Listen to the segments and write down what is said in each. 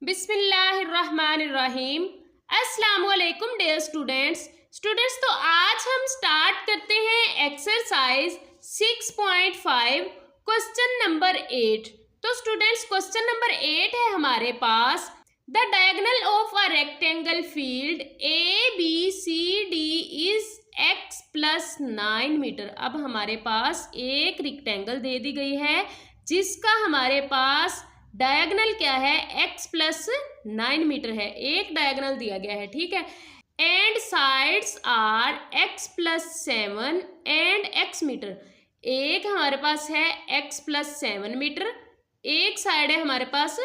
बिस्मिल्लाहिर्रहमानिर्रहीम। अस्सलाम वालेकुम डियर स्टूडेंट्स। तो आज हम स्टार्ट करते हैं एक्सरसाइज 6.5 क्वेश्चन नंबर 8। तो स्टूडेंट्स क्वेश्चन नंबर 8 है हमारे पास, the diagonal of a rectangle field ABCD is x plus 9 metre. अब हमारे पास एक रेक्टेंगल दे दी गई है जिसका हमारे पास डायगोनल क्या है, x प्लस 9 मीटर है। एक डायगोनल दिया गया है, ठीक है। And sides are x plus 7 and x meter. एक हमारे पास है x प्लस 7 मीटर, एक साइड है हमारे पास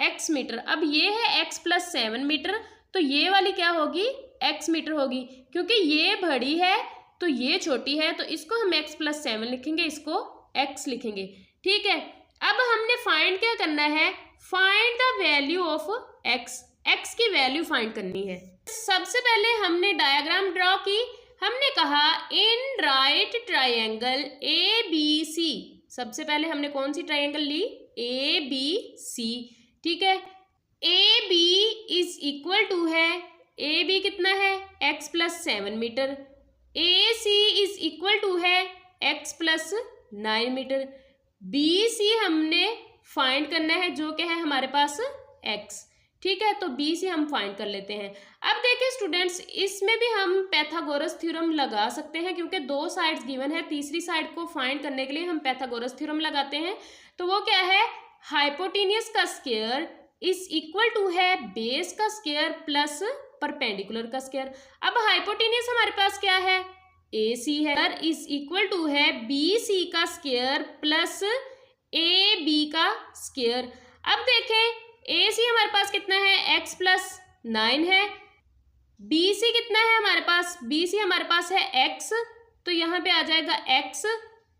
x मीटर। अब ये है x प्लस 7 मीटर, तो ये वाली क्या होगी, x मीटर होगी। क्योंकि ये बड़ी है तो ये छोटी है, तो इसको हम x प्लस 7 लिखेंगे, इसको x लिखेंगे, ठीक है। अब हमने फाइंड क्या करना है, find the value of x की वैल्यू फाइंड करनी है। सबसे पहले हमने डायग्राम ड्रॉ की। हमने कहा इन राइट ट्रायंगल ABC। सबसे पहले हमने कौन सी ट्रायंगल ली, ABC, ठीक है। AB इज इक्वल टू है, AB कितना है, x plus 7 meter. AC is equal to है x प्लस 9 मीटर। BC हमने फाइंड करना है जो क्या है हमारे पास x, ठीक है। तो BC हम फाइंड कर लेते हैं। अब देखिए स्टूडेंट्स, इसमें भी हम पैथागोरस थ्योरम लगा सकते हैं क्योंकि दो साइड्स गिवन है। तीसरी साइड को फाइंड करने के लिए हम पैथागोरस थ्योरम लगाते हैं। तो वो क्या है, हाइपोटेन्यूज का स्क्वायर इज इक्वल टू है बेस का स्क्वायर प्लस परपेंडिकुलर का स्क्वायर। अब हाइपोटेन्यूज हमारे पास क्या है, AC है, इज इक्वल टू है BC का स्क्वायर प्लस AB का स्क्वायर। अब देखें AC हमारे पास कितना है, x प्लस 9 है। BC कितना है हमारे पास, BC हमारे पास है x, तो यहाँ पे आ जाएगा x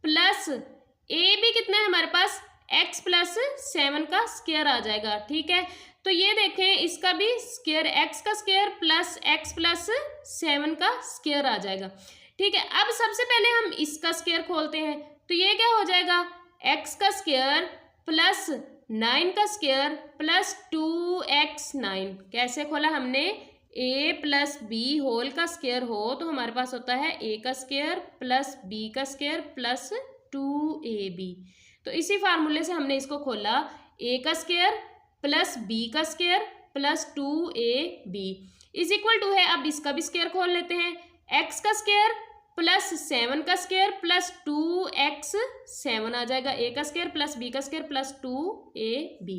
प्लस AB कितना है हमारे पास, x प्लस 7 का स्क्वायर आ जाएगा, ठीक है। तो ये देखें इसका भी स्क्वायर, x का स्क्वायर प्लस x प्लस 7 का स्क्वायर आ जाएगा, ठीक है। अब सबसे पहले हम इसका स्क्वायर खोलते हैं, तो ये क्या हो जाएगा, x का स्क्वायर प्लस 9 का स्क्वायर प्लस 2x9। कैसे खोला हमने, a प्लस बी होल का स्क्वायर हो तो हमारे पास होता है a का स्क्वायर प्लस b का स्क्वायर प्लस 2ab। तो इसी फार्मूले से हमने इसको खोला, a का स्क्वायर प्लस b का square plus 2ab is equal to है। अब इसका भी स्क्वायर खोल लेते हैं, x का स्क्वायर प्लस 7 का स्क्वायर प्लस 2x7 आ जाएगा, a का स्क्वायर प्लस b का स्क्वायर प्लस 2ab,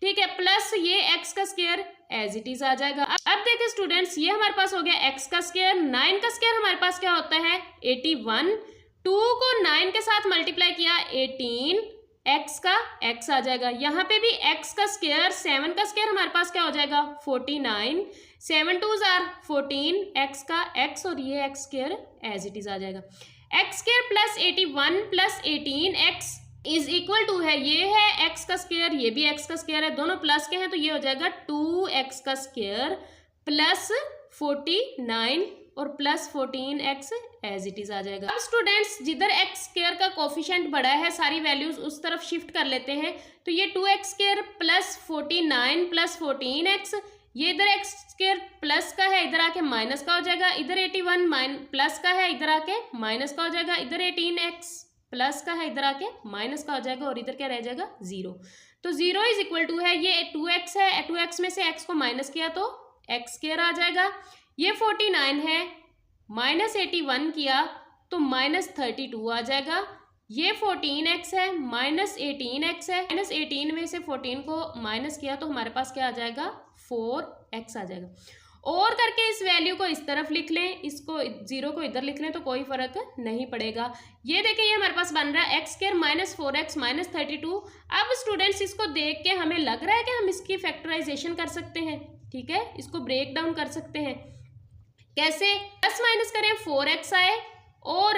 ठीक है। प्लस ये x का स्क्वायर एज इट इज आ जाएगा। अब देखिए स्टूडेंट्स, ये हमारे पास हो गया x का स्क्वायर। 9 का स्क्वायर हमारे पास क्या होता है, 81। 2 को 9 के साथ मल्टीप्लाई किया 18, x का x आ जाएगा। यहाँ पे भी x का स्क्वायर, 7 का स्क्वायर हमारे पास क्या हो जाएगा, 49। 7 2s आर 14, x का x और ये x square as it is आ जाएगा। x square plus 81 plus 18x is equal to है, ये है x का स्क्वायर, ये भी x का स्क्वायर है, दोनों प्लस के हैं तो ये हो जाएगा 2x का स्क्वायर प्लस 49 और plus 14x as it is आ जाएगा। अब स्टूडेंट्स जिधर x स्क्वायर का कोफिशिएंट बड़ा है, सारी वैल्यूज उस तरफ शिफ्ट कर लेते हैं। तो ये 2x square plus 49 plus 14x, ये इधर x स्क्वायर प्लस का है, इधर आके माइनस का हो जाएगा। इधर 81 प्लस का है, इधर आके माइनस का हो जाएगा। इधर 18x प्लस का है, इधर आके माइनस का हो जाएगा और इधर क्या रह जाएगा, 0। तो 0 इज इक्वल टू है, ये 2x है, 2x में से x को माइनस किया तो x स्क्वायर आ जाएगा। ये 49 है, माइनस 81 किया तो माइनस 32 आ जाएगा। ये 14x है, माइनस 18x है, माइनस 18 में से 14 को माइनस किया तो हमारे पास क्या आ जाएगा, 4x आ जाएगा। और करके इस वैल्यू को इस तरफ लिख लें, इसको 0 को इधर लिख लें तो कोई फर्क नहीं पड़ेगा। ये देखिए ये हमारे पास बन रहा है x square minus 4x minus 32। अब स्टूडेंट्स इसको देख के हमें लग रहा है कि हम इसकी फैक्टराइजेशन कर सकते हैं, ठीक है, इसको ब्रेक डाउन कर सकते हैं। कैसे, प्लस माइनस करें 4x आए और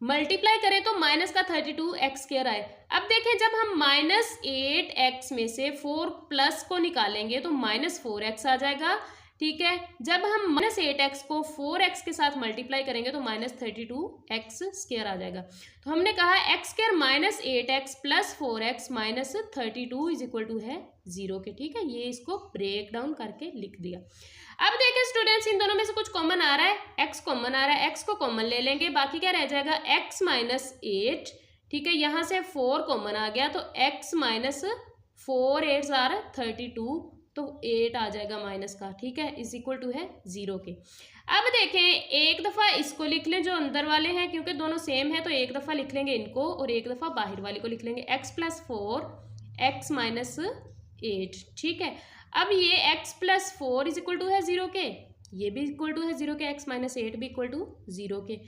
मल्टीप्लाई करें तो माइनस का 32x स्क्वायर आए। अब देखें जब हम माइनस 8x में से 4 प्लस को निकालेंगे तो माइनस 4x आ जाएगा, ठीक है। जब हम माइनस 8x को 4x के साथ मल्टीप्लाई करेंगे तो माइनस 32x स्क्वायर आ जाएगा। तो हमने कहा x square minus 8x plus 4x minus 32 is equal to है 0 के। ठीक है, ये इसको ब्रेक डाउन करके लिख दिया। अब देखिए स्टूडेंट्स, इन दोनों में से कुछ कॉमन आ रहा है, x कॉमन आ रहा है, x को कॉमन ले लेंगे, बाकी क्या रह जाएगा x माइनस 8। ठीक है, यहाँ से 4 कॉमन आ गया तो x माइनस 4 8 आर 32, तो 8 आ जाएगा माइनस का। ठीक है, इज इक्वल टू है 0 के। अब देखें, एक दफ़ा इसको लिख लें जो अंदर वाले हैं, क्योंकि दोनों सेम है तो एक दफ़ा लिख लेंगे इनको और एक दफ़ा बाहर वाले को लिख लेंगे। x plus 4 x minus 8। ठीक है, अब ये x plus 4 is equal to है 0 के, ये भी इक्वल टू है 0 के, x माइनस 8 भी इक्वल टू 0 के।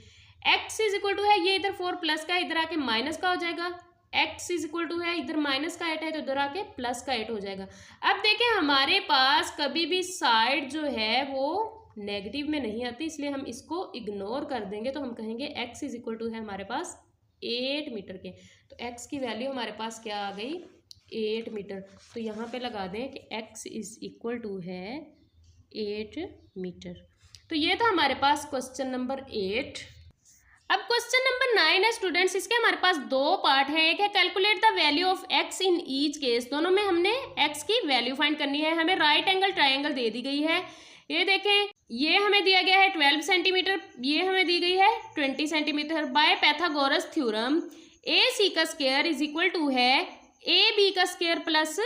x इज इक्वल टू है, ये इधर 4 प्लस का, इधर आके माइनस का हो जाएगा। x इज इक्वल टू है, इधर माइनस का 8 है तो इधर आके प्लस का 8 हो जाएगा। अब देखें, हमारे पास कभी भी साइड जो है वो नेगेटिव में नहीं आती, इसलिए हम इसको इग्नोर कर देंगे। तो हम कहेंगे x इज इक्वल टू है हमारे पास 8 मीटर के। तो x की वैल्यू हमारे पास क्या आ गई, 8 मीटर। तो यहाँ पे लगा दें कि x इज इक्वल टू है 8 मीटर। तो ये था हमारे पास क्वेश्चन नंबर 8। अब क्वेश्चन नंबर 9 है स्टूडेंट्स, इसके हमारे पास दो पार्ट है। एक है calculate the value of x in each case. दोनों में हमने x की वैल्यू फाइंड करनी है। हमें राइट एंगल ट्राइंगल दे दी गई है, ये देखें, ये हमें दिया गया है 12 सेंटीमीटर, ये हमें दी गई है 20 सेंटीमीटर। बाय पैथागोरस थ्योरम ए सी का स्क्वायर इज इक्वल टू है ए बी का स्क्वायर प्लस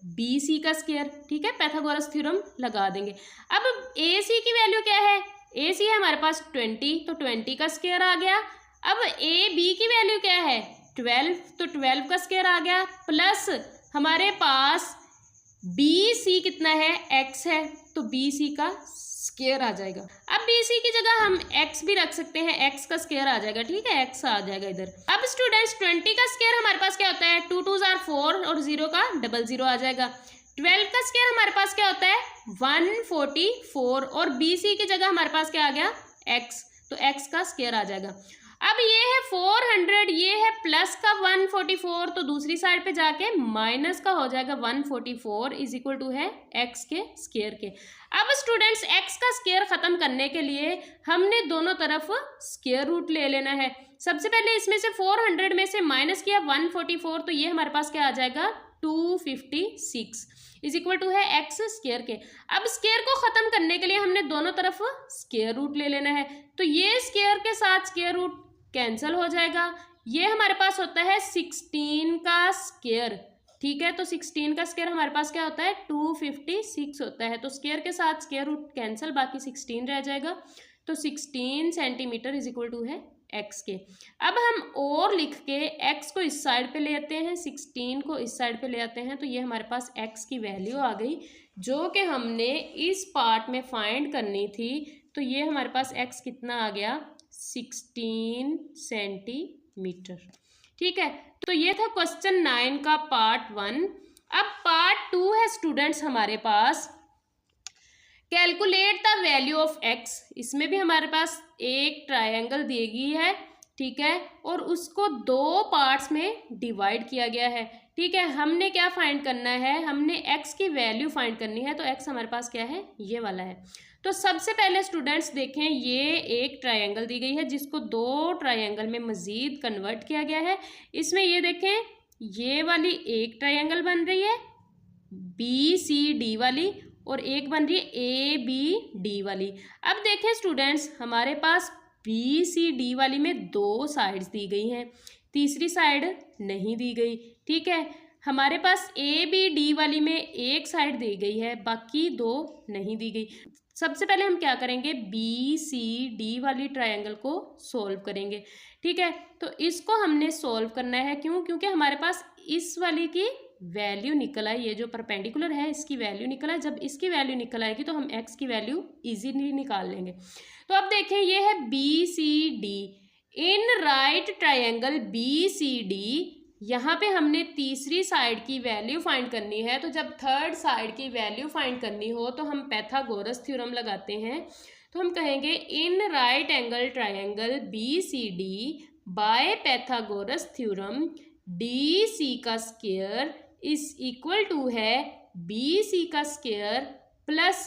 बी सी का स्क्वायर। ठीक है, पैथागोरस थ्योरम लगा देंगे। अब ए सी की वैल्यू क्या है, ए सी है हमारे पास 20, तो 20 का स्क्वायर आ गया। अब ए बी की वैल्यू क्या है 12, तो 12 का स्क्वायर आ गया, प्लस हमारे पास बी सी कितना है x है, तो बी सी का स्क्वायर आ जाएगा। अब बी सी की जगह हम x भी रख सकते हैं, x का स्क्वायर आ जाएगा। ठीक है, x आ जाएगा इधर। अब स्टूडेंट्स 20 का स्क्वायर हमारे पास क्या होता है, 2 2 आर 4 और 0 का 00 आ जाएगा। 12 का स्क्वायर हमारे पास क्या होता है 144 और बी सी की जगह हमारे पास क्या आ गया x, तो x का स्क्वायर आ जाएगा। अब ये है 400, ये है प्लस का 144, तो दूसरी साइड पे जाके माइनस का हो जाएगा 144 इज इक्वल टू है x के स्क्वायर के। अब स्टूडेंट्स x का स्क्वायर खत्म करने के लिए हमने दोनों तरफ स्क्वायर रूट ले लेना है। सबसे पहले इसमें से 400 में से माइनस किया 144, तो ये हमारे पास क्या आ जाएगा 256 इज इक्वल टू है x स्क्वायर के। अब स्क्वायर को खत्म करने के लिए हमने दोनों तरफ स्क्वायर रूट ले लेना है, तो ये स्क्वायर के साथ स्क्वायर रूट कैंसिल हो जाएगा। ये हमारे पास होता है 16 का स्क्वायर। ठीक है, तो 16 का स्क्वायर हमारे पास क्या होता है 256 होता है, तो स्क्वायर के साथ स्क्वायर रूट कैंसिल, बाकी 16 रह जाएगा। तो 16 सेंटीमीटर इज इक्वल टू है x के। अब हम और लिख के x को इस साइड पे ले आते हैं, 16 को इस साइड पे ले आते हैं, तो ये हमारे पास x की वैल्यू आ गई जो कि हमने इस पार्ट में फाइंड करनी थी। तो ये हमारे पास x कितना आ गया 16 सेंटीमीटर। ठीक है, तो ये था क्वेश्चन 9 का पार्ट 1। अब पार्ट 2 है स्टूडेंट्स हमारे पास calculate the value of x। इसमें भी हमारे पास एक ट्रायंगल दी गई है, ठीक है, और उसको दो पार्ट्स में डिवाइड किया गया है। ठीक है, हमने क्या फाइंड करना है, हमने x की वैल्यू फाइंड करनी है, तो x हमारे पास क्या है ये वाला है। तो सबसे पहले स्टूडेंट्स देखें, ये एक ट्रायंगल दी गई है जिसको दो ट्रायंगल में मजीद कन्वर्ट किया गया है। इसमें ये देखें, ये वाली एक ट्रायंगल बन रही है BCD वाली, और एक बन रही है ABD वाली। अब देखें स्टूडेंट्स, हमारे पास BCD वाली में दो साइड्स दी गई हैं, तीसरी साइड नहीं दी गई। ठीक है, हमारे पास ABD वाली में एक साइड दी गई है, बाकी दो नहीं दी गई। सबसे पहले हम क्या करेंगे, BCD वाली ट्रायंगल को सॉल्व करेंगे। ठीक है, तो इसको हमने सॉल्व करना है, क्यों, क्योंकि हमारे पास इस वाली की वैल्यू निकल आई, ये जो परपेंडिकुलर है इसकी वैल्यू निकल आई। जब इसकी वैल्यू निकल आएगी तो हम x की वैल्यू इजीली निकाल लेंगे। तो अब देखें, ये है BCD in right triangle BCD। यहाँ पे हमने तीसरी साइड की वैल्यू फाइंड करनी है, तो जब थर्ड साइड की वैल्यू फाइंड करनी हो तो हम पैथागोरस थ्योरम लगाते हैं। तो हम कहेंगे in right angle triangle BCD by Pythagoras theorem DC का स्क्वायर इज इक्वल टू है BC का स्क्वायर प्लस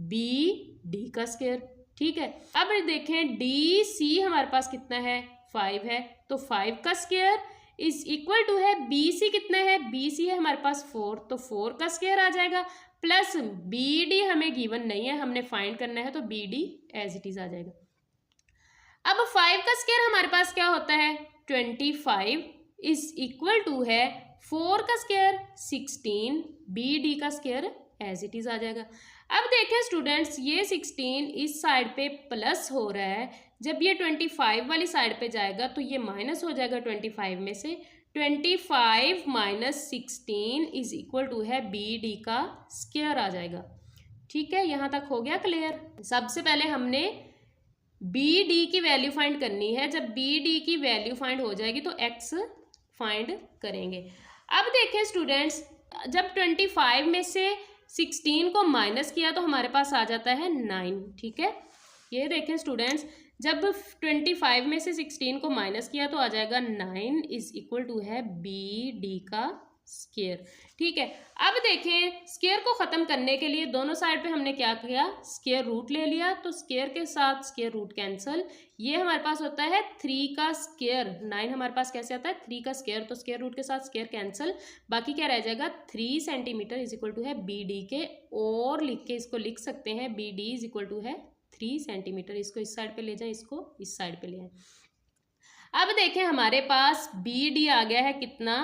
BD का स्क्वायर। ठीक है, अब देखें DC हमारे पास कितना है 5 है, तो 5 का स्क्वायर इज इक्वल टू है बी सी कितना है, बी सी है हमारे पास 4, तो 4 का स्क्वायर आ जाएगा प्लस बी डी हमें गिवन नहीं है, हमने फाइंड करना है, तो B D as it is आ जाएगा। अब 5 का स्क्वायर हमारे पास क्या होता है 25 इज इक्वल टू है 4 का स्क्वायर 16, बी डी का स्क्वायर एज इट इज आ जाएगा। अब देखें स्टूडेंट्स, ये 16 इस साइड पे प्लस हो रहा है, जब ये 25 वाली साइड पे जाएगा तो ये माइनस हो जाएगा 25 में से। 25 माइनस 16 इज इक्वल टू है बी डी का स्क्वायर आ जाएगा। ठीक है, यहाँ तक हो गया क्लियर। सबसे पहले हमने बी डी की वैल्यू फाइंड करनी है, जब बी डी की वैल्यू फाइंड हो जाएगी तो एक्स फाइंड करेंगे। अब देखें स्टूडेंट्स, जब 25 में से 16 को माइनस किया तो हमारे पास आ जाता है 9। ठीक है, ये देखें स्टूडेंट्स, जब 25 में से 16 को माइनस किया तो आ जाएगा 9 इज इक्वल टू है बी डी का स्क्वायर। ठीक है, अब देखें स्क्वायर को ख़त्म करने के लिए दोनों साइड पे हमने क्या किया, स्क्वायर रूट ले लिया, तो स्क्वायर के साथ स्क्वायर रूट कैंसिल, ये हमारे पास होता है 3 का स्क्वायर। 9 हमारे पास कैसे आता है 3 का स्क्वायर, तो स्क्वायर रूट के साथ स्क्वायर कैंसिल, बाकी क्या रह जाएगा 3 सेंटीमीटर इज इक्वल टू है बी डी के, और लिख के इसको लिख सकते हैं B D is equal to है 3 सेंटीमीटर। इसको इस साइड पे ले जाए, इसको इस साइड पे ले आए। अब देखें हमारे पास बी डी आ गया है कितना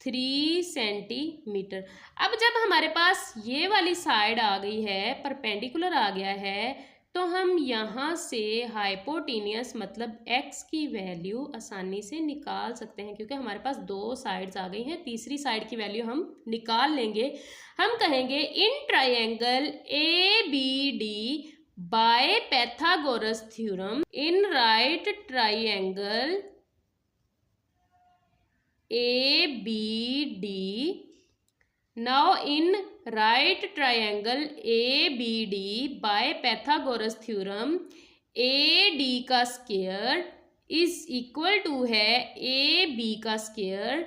3 सेंटीमीटर। अब जब हमारे पास ये वाली साइड आ गई है, परपेंडिकुलर आ गया है, तो हम यहाँ से हाइपोटेनियस मतलब x की वैल्यू आसानी से निकाल सकते हैं, क्योंकि हमारे पास 2 साइड्स आ गई हैं, तीसरी साइड की वैल्यू हम निकाल लेंगे। हम कहेंगे in triangle A B D by Pythagoras theorem in right triangle ABD, now in right triangle ABD by Pythagoras theorem AD का स्क्वायर इज इक्वल टू है AB का स्क्वायर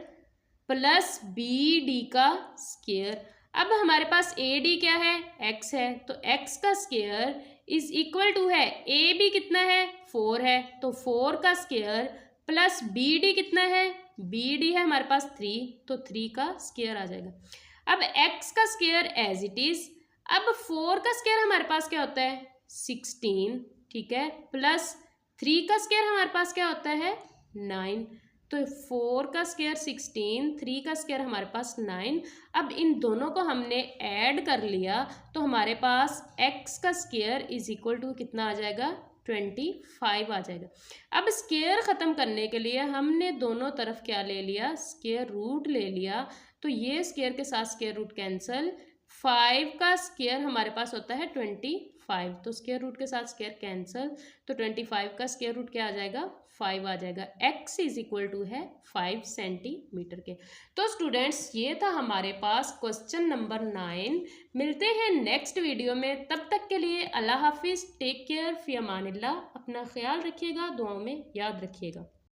प्लस BD का स्क्वायर। अब हमारे पास AD क्या है x है, तो x का स्क्वायर इज इक्वल टू है AB कितना है 4 है, तो 4 का स्क्वायर प्लस BD कितना है बी डी है हमारे पास 3, तो 3 का स्क्वायर आ जाएगा। अब x का स्क्वायर एज इट इज, अब 4 का स्क्वायर हमारे पास क्या होता है 16, ठीक है, प्लस 3 का स्क्वायर हमारे पास क्या होता है 9, तो 4 का स्क्वायर 16, 3 का स्क्वायर हमारे पास 9। अब इन दोनों को हमने ऐड कर लिया तो हमारे पास x का स्क्वायर इज इक्वल टू कितना आ जाएगा 25 आ जाएगा। अब स्क्वायर ख़त्म करने के लिए हमने दोनों तरफ क्या ले लिया स्क्वायर रूट ले लिया, तो ये स्क्वायर के साथ स्क्वायर रूट कैंसिल, 5 का स्क्वायर हमारे पास होता है 25, तो स्क्वायर रूट के साथ स्क्वायर कैंसिल, तो 25 का स्क्वायर रूट क्या आ जाएगा 5 आ जाएगा। x इज इक्वल टू है 5 सेंटीमीटर के। तो स्टूडेंट्स ये था हमारे पास क्वेश्चन नंबर 9। मिलते हैं नेक्स्ट वीडियो में, तब तक के लिए अल्लाह हाफिज़, टेक केयर, फी अमानिल्लाह, अपना ख्याल रखिएगा, दुआओं में याद रखिएगा।